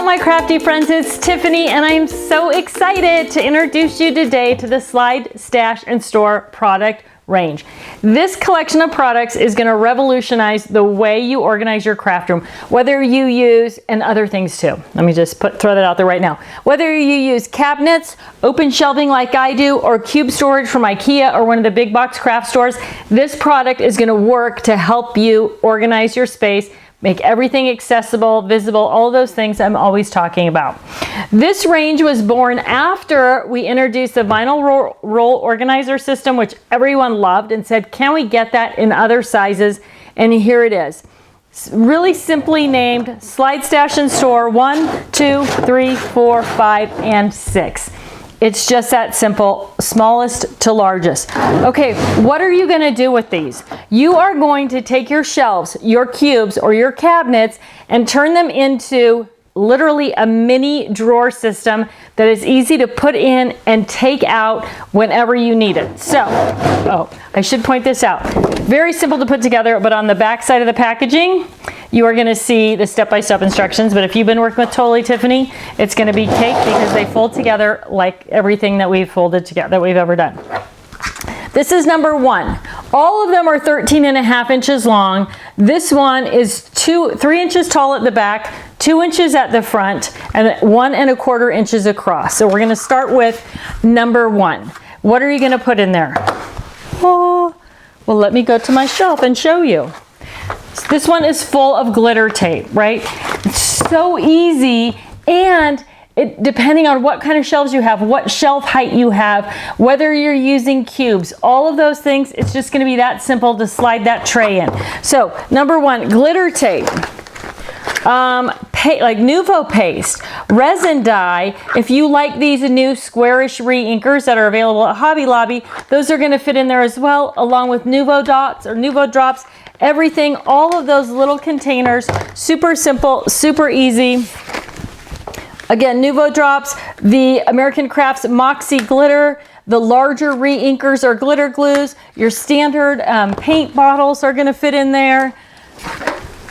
up, my crafty friends? It's Tiffany, and I'm so excited to introduce you today to the Slide, Stash, and Store product range. This collection of products is going to revolutionize the way you organize your craft room, whether you use, and other things too. Let me just throw that out there right now. Whether you use cabinets, open shelving like I do, or cube storage from IKEA or one of the big box craft stores, this product is going to work to help you organize your space, make everything accessible, visible, all those things I'm always talking about. This range was born after we introduced the vinyl roll organizer system, which everyone loved and said, can we get that in other sizes? And here it is. Really simply named Slide, Stash, and Store 1, 2, 3, 4, 5, and 6. It's just that simple, smallest to largest. Okay, what are you gonna do with these? You are going to take your shelves, your cubes, or your cabinets and turn them into literally a mini drawer system that is easy to put in and take out whenever you need it. So, I should point this out. Very simple to put together, but on the back side of the packaging, you are going to see the step-by-step instructions. But if you've been working with Totally Tiffany, it's going to be cake because they fold together like everything that we've folded together, that we've ever done. This is number 1. All of them are 13.5 inches long. This one is 3 inches tall at the back, 2 inches at the front, and 1¼ inches across. So we're going to start with number 1. What are you going to put in there? Oh, well, let me go to my shelf and show you. This one is full of glitter tape, right? It's so easy, and depending on what kind of shelves you have, what shelf height you have, whether you're using cubes, all of those things, it's just going to be that simple to slide that tray in. So, number 1, glitter tape. Like Nuvo paste, resin dye. If you like these new squarish re-inkers that are available at Hobby Lobby, those are going to fit in there as well, along with Nuvo dots or Nuvo drops. Everything, all of those little containers, super simple, super easy. Again, Nuvo drops, the American Crafts Moxie glitter, the larger re-inkers or glitter glues, your standard paint bottles are going to fit in there.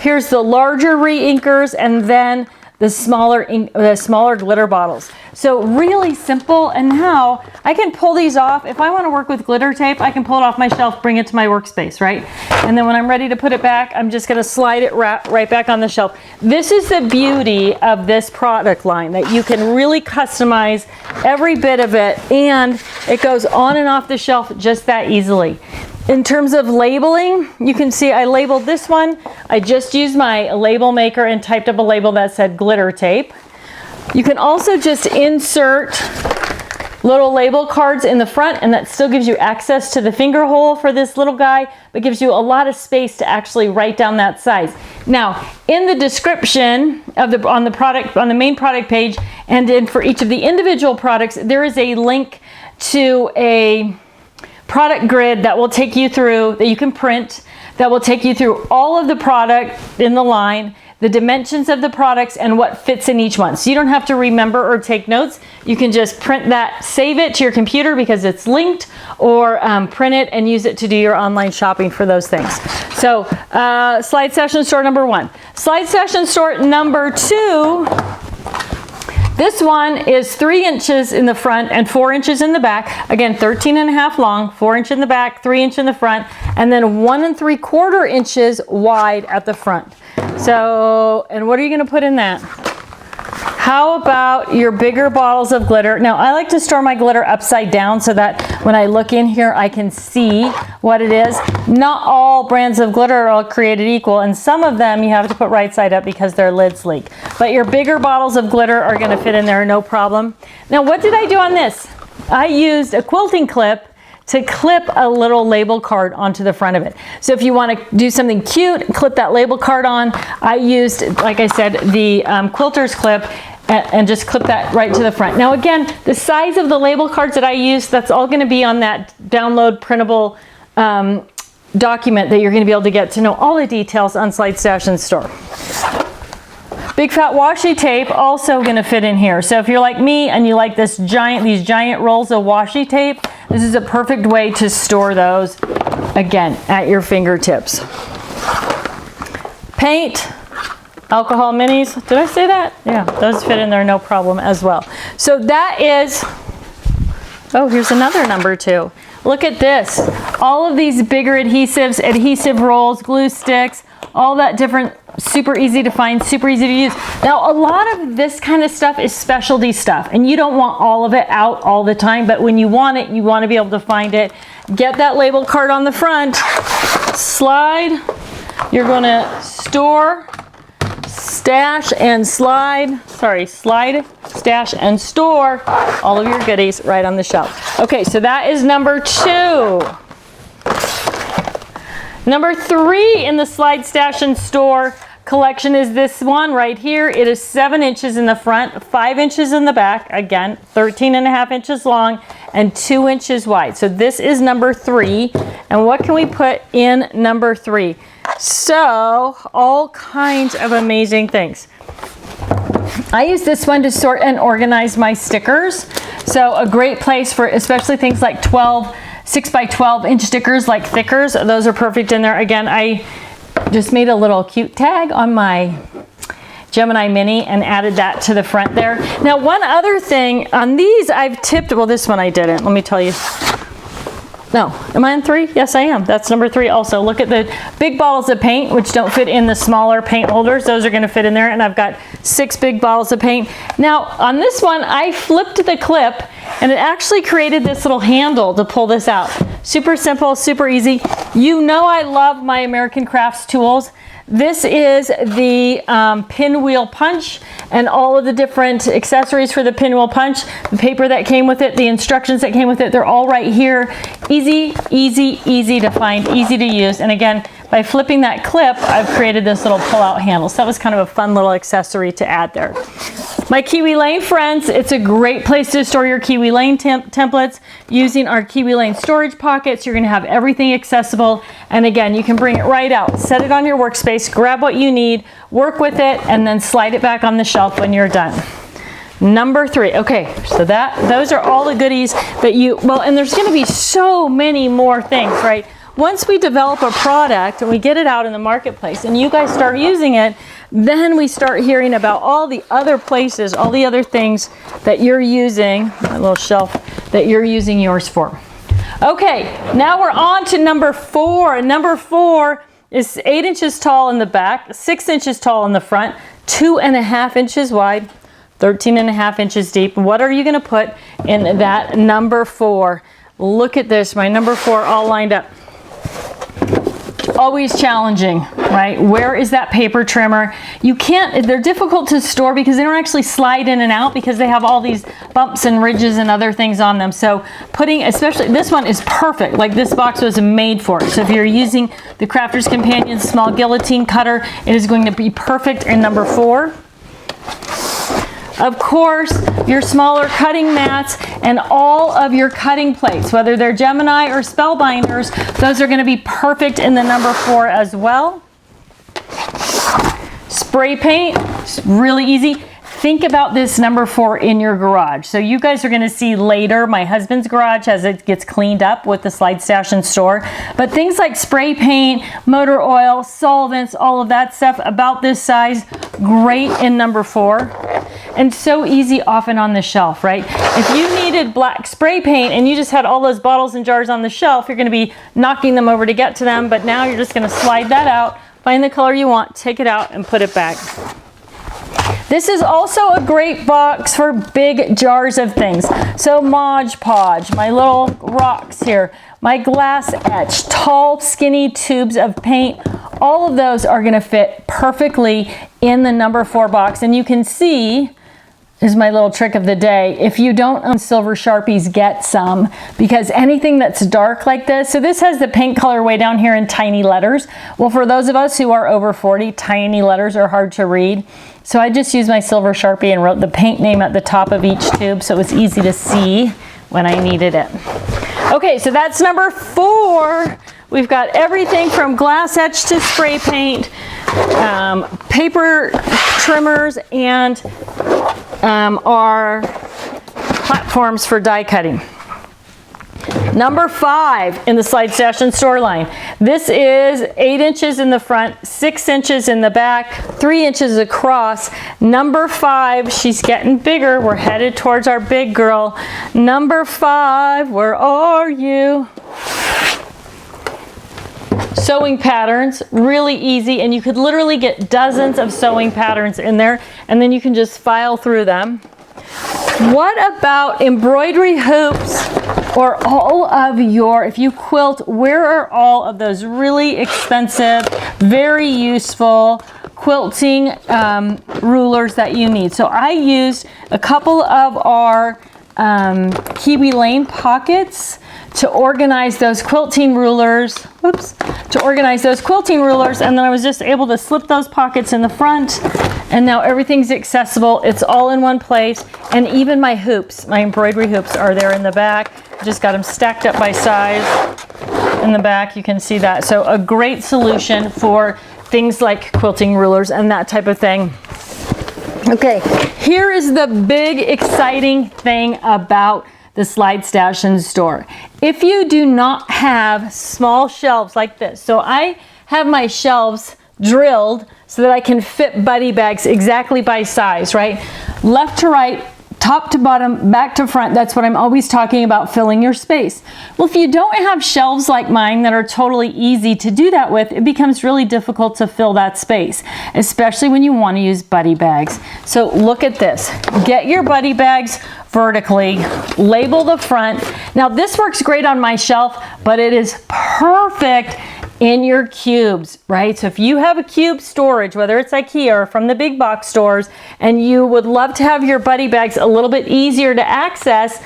Here's the larger re-inkers, and then the smaller glitter bottles. So really simple, and now I can pull these off. If I want to work with glitter tape, I can pull it off my shelf, bring it to my workspace, right? And then when I'm ready to put it back, I'm just going to slide it right back on the shelf. This is the beauty of this product line, that you can really customize every bit of it, and it goes on and off the shelf just that easily. In terms of labeling, you can see I labeled this one. I just used my label maker and typed up a label that said glitter tape. You can also just insert little label cards in the front, and that still gives you access to the finger hole for this little guy, but gives you a lot of space to actually write down that size. Now, in the description of on the main product page, and for each of the individual products, there is a link to a product grid that will take you through, that you can print, that will take you through all of the product in the line, the dimensions of the products, and what fits in each one. So you don't have to remember or take notes. You can just print that, save it to your computer because it's linked, or print it and use it to do your online shopping for those things. So Slide, Stash, and Store number 1. Slide, Stash, and Store number 2. This one is 3 inches in the front and 4 inches in the back. Again, 13.5 long, 4 inch in the back, 3 inch in the front, and then 1 3/4 inches wide at the front. So, and what are you going to put in that? How about your bigger bottles of glitter? Now, I like to store my glitter upside down so that when I look in here, I can see what it is. Not all brands of glitter are all created equal, and some of them you have to put right side up because their lids leak. But your bigger bottles of glitter are going to fit in there, no problem. Now, what did I do on this? I used a quilting clip to clip a little label card onto the front of it. So if you want to do something cute, clip that label card on. I used, like I said, the quilter's clip, and just clip that right to the front. Now again, the size of the label cards that I use, that's all going to be on that download printable document that you're going to be able to get to know all the details on Slide, Stash, and Store. Big fat washi tape also going to fit in here. So if you're like me and you like these giant rolls of washi tape, this is a perfect way to store those, again, at your fingertips. Paint, Alcohol minis, did I say that? Yeah, those fit in there no problem as well. So that is, oh, here's another number 2. Look at this. All of these bigger adhesives, adhesive rolls, glue sticks, all that different, super easy to find, super easy to use. Now, a lot of this kind of stuff is specialty stuff, and you don't want all of it out all the time, but when you want it, you want to be able to find it. Get that label card on the front, slide. You're going to store, stash, and slide, slide, stash, and store all of your goodies right on the shelf. Okay, so that is number 2. Number 3 in the slide, stash, and store collection is this one right here. It is 7 inches in the front, 5 inches in the back, again, 13.5 inches long, and 2 inches wide. So this is number 3. And what can we put in number 3? So, all kinds of amazing things. I use this one to sort and organize my stickers. So a great place for especially things like 6 by 12 inch stickers, like thickers. Those are perfect in there. Again, I just made a little cute tag on my Gemini Mini and added that to the front there. Now, one other thing on these, I've tipped, well, this one I didn't. Let me tell you. No, am I on 3? Yes, I am. That's number 3 also. Look at the big bottles of paint, which don't fit in the smaller paint holders. Those are going to fit in there, and I've got 6 big bottles of paint. Now, on this one, I flipped the clip, and it actually created this little handle to pull this out. Super simple, super easy. You know I love my American Crafts tools. This is the pinwheel punch and all of the different accessories for the pinwheel punch, the paper that came with it, the instructions that came with it, they're all right here. Easy, easy, easy to find, easy to use. And again, by flipping that clip, I've created this little pull-out handle. So that was kind of a fun little accessory to add there. My Kiwi Lane friends, it's a great place to store your Kiwi Lane templates. Using our Kiwi Lane storage pockets, you're gonna have everything accessible. And again, you can bring it right out, set it on your workspace, grab what you need, work with it, and then slide it back on the shelf when you're done. Number 3, okay, so those are all the goodies that and there's gonna be so many more things, right? Once we develop a product and we get it out in the marketplace and you guys start using it, then we start hearing about all the other places, all the other things that you're using, my little shelf, that you're using yours for. Okay, now we're on to number 4. Number 4 is 8 inches tall in the back, 6 inches tall in the front, 2.5 inches wide, 13.5 inches deep. What are you gonna put in that number 4? Look at this, my number 4 all lined up. Always challenging, right? Where is that paper trimmer? You can't, they're difficult to store because they don't actually slide in and out because they have all these bumps and ridges and other things on them. So especially this one is perfect. Like this box was made for it. So if you're using the Crafter's Companion small guillotine cutter, it is going to be perfect in number 4. Of course, your smaller cutting mats and all of your cutting plates, whether they're Gemini or Spellbinders, those are going to be perfect in the number 4 as well. Spray paint, really easy. Think about this number 4 in your garage. So you guys are going to see later my husband's garage as it gets cleaned up with the slide, stash, and store. But things like spray paint, motor oil, solvents, all of that stuff about this size, great in number 4. And so easy often on the shelf, right? If you needed black spray paint and you just had all those bottles and jars on the shelf, you're going to be knocking them over to get to them. But now you're just going to slide that out, find the color you want, take it out, and put it back. This is also a great box for big jars of things. So Mod Podge, my little rocks here, my glass etch, tall skinny tubes of paint, all of those are going to fit perfectly in the number 4 box. And you can see, is my little trick of the day, if you don't own silver Sharpies, get some, because anything that's dark like this, so this has the paint color way down here in tiny letters. Well, for those of us who are over 40, tiny letters are hard to read. So I just used my silver Sharpie and wrote the paint name at the top of each tube so it was easy to see when I needed it. Okay, so that's number 4. We've got everything from glass etch to spray paint, paper trimmers, and our platforms for die cutting. Number 5 in the Slide Stash and Store line. This is 8 inches in the front, 6 inches in the back, 3 inches across. Number 5, she's getting bigger. We're headed towards our big girl. Number 5, where are you? Sewing patterns, really easy, and you could literally get dozens of sewing patterns in there, and then you can just file through them. What about embroidery hoops or all of your, if you quilt, where are all of those really expensive, very useful quilting rulers that you need? So I used a couple of our Kiwi Lane pockets to organize those quilting rulers, and then I was just able to slip those pockets in the front, and now everything's accessible. It's all in one place, and even my hoops, my embroidery hoops, are there in the back. Just got them stacked up by size in the back. You can see that. So a great solution for things like quilting rulers and that type of thing. Okay, here is the big exciting thing about the Slide Stash and Store. If you do not have small shelves like this, so I have my shelves drilled so that I can fit buddy bags exactly by size, right? Left to right, top to bottom, back to front. That's what I'm always talking about, filling your space. Well, if you don't have shelves like mine that are totally easy to do that with, it becomes really difficult to fill that space, especially when you want to use buddy bags. So look at this. Get your buddy bags vertically, label the front. Now this works great on my shelf, but it is perfect in your cubes, right? So if you have a cube storage, whether it's IKEA or from the big box stores, and you would love to have your buddy bags a little bit easier to access,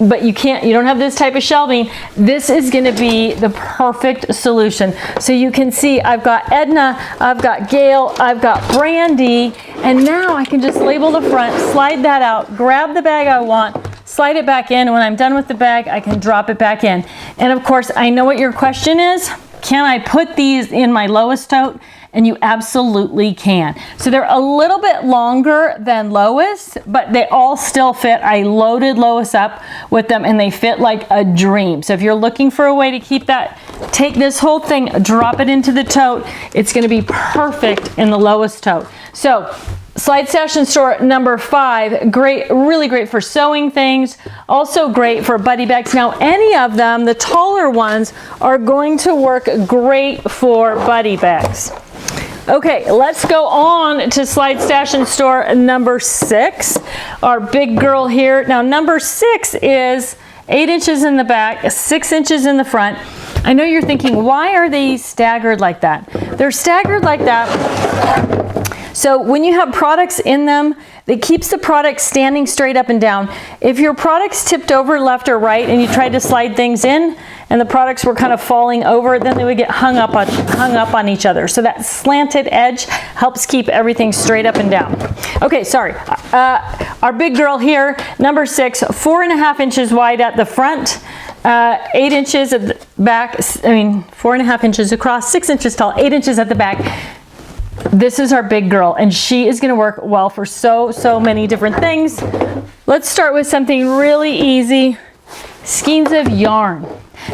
but you don't have this type of shelving, this is going to be the perfect solution. So you can see I've got Edna, I've got Gail, I've got Brandy, and now I can just label the front, slide that out, grab the bag I want, slide it back in, and when I'm done with the bag, I can drop it back in. And of course, I know what your question is. Can I put these in my Lois tote? And you absolutely can. So they're a little bit longer than Lois, but they all still fit. I loaded Lois up with them and they fit like a dream. So if you're looking for a way to keep that, take this whole thing, drop it into the tote. It's gonna be perfect in the Lois tote. So Slide Stash and Store number 5, great, really great for sewing things, also great for buddy bags. Now any of them, the taller ones, are going to work great for buddy bags. Okay, let's go on to Slide Stash and Store number 6, our big girl here. Now number 6 is 8 inches in the back, 6 inches in the front. I know you're thinking, why are they staggered like that? They're staggered like that so when you have products in them, it keeps the product standing straight up and down. If your product's tipped over left or right and you tried to slide things in and the products were kind of falling over, then they would get hung up on each other. So that slanted edge helps keep everything straight up and down. Okay, sorry. Our big girl here, number 6, 4.5 inches wide at the front, 8 inches at the back, 4.5 inches across, 6 inches tall, 8 inches at the back. This is our big girl, and she is going to work well for so many different things. Let's start with something really easy, skeins of yarn.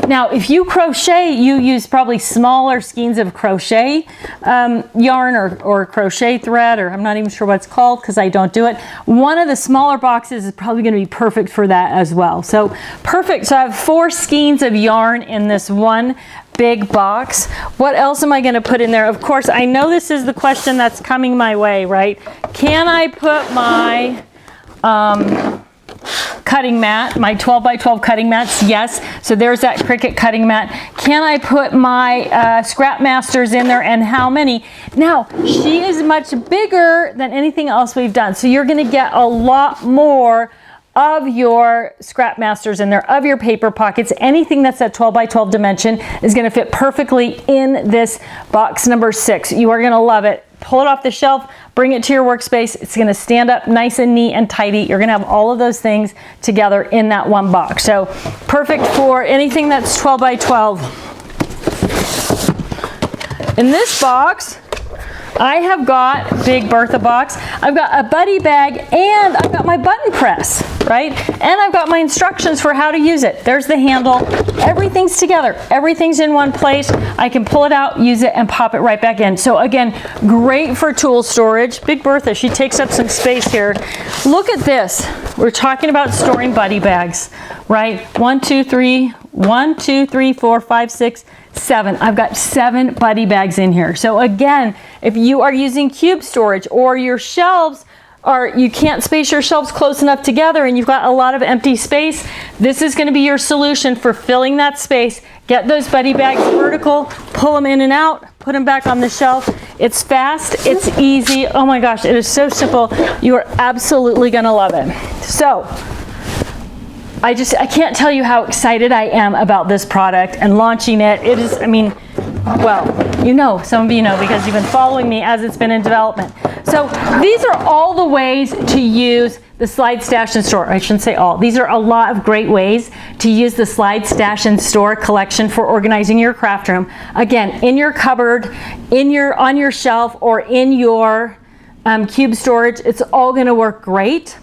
Now, if you crochet, you use probably smaller skeins of crochet yarn or crochet thread, or I'm not even sure what it's called because I don't do it. One of the smaller boxes is probably going to be perfect for that as well. So perfect. So I have 4 skeins of yarn in this one big box. What else am I going to put in there? Of course, I know this is the question that's coming my way, right? Can I put my cutting mat, my 12 by 12 cutting mats? Yes. So there's that Cricut cutting mat. Can I put my Scrap Masters in there, and how many? Now, she is much bigger than anything else we've done. So you're going to get a lot more of your Scrap Masters in there, of your paper pockets. Anything that's at 12 by 12 dimension is going to fit perfectly in this box number 6. You are going to love it. Pull it off the shelf, bring it to your workspace. It's going to stand up nice and neat and tidy. You're going to have all of those things together in that one box. So perfect for anything that's 12 by 12. In this box, I have got, big Bertha box, I've got a buddy bag, and I've got my button press. right? And I've got my instructions for how to use it. There's the handle. Everything's together. Everything's in one place. I can pull it out, use it, and pop it right back in. So again, great for tool storage. Big Bertha, she takes up some space here. Look at this. We're talking about storing buddy bags, right? 1, 2, 3, 4, 5, 6, 7. I've got 7 buddy bags in here. So again, if you are using cube storage or your shelves you can't space your shelves close enough together and you've got a lot of empty space, this is going to be your solution for filling that space. Get those buddy bags vertical, pull them in and out, put them back on the shelf. It's fast, it's easy. Oh my gosh, it is so simple. You are absolutely going to love it. So I can't tell you how excited I am about this product and launching it. It is, I mean, well, you know, some of you know because you've been following me as it's been in development. So these are all the ways to use the Slide, Stash, and Store. I shouldn't say all. These are a lot of great ways to use the Slide, Stash, and Store collection for organizing your craft room. Again, in your cupboard, on your shelf, or in your cube storage. It's all going to work great.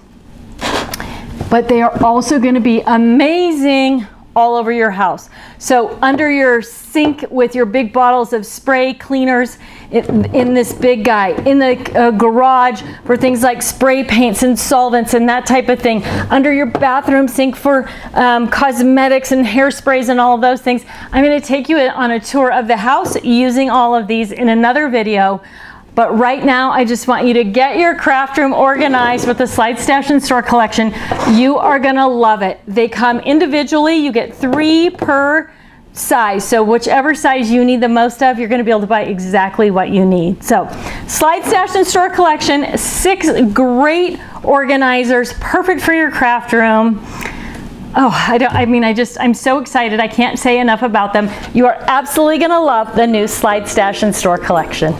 But they are also going to be amazing all over your house. So under your sink with your big bottles of spray cleaners, in this big guy, in the garage for things like spray paints and solvents and that type of thing, under your bathroom sink for cosmetics and hairsprays and all of those things. I'm going to take you on a tour of the house using all of these in another video. But right now, I just want you to get your craft room organized with the Slide, Stash, and Store collection. You are gonna love it. They come individually. You get 3 per size. So whichever size you need the most of, you're gonna be able to buy exactly what you need. So Slide, Stash, and Store collection, 6 great organizers, perfect for your craft room. Oh, I'm so excited. I can't say enough about them. You are absolutely gonna love the new Slide, Stash, and Store collection.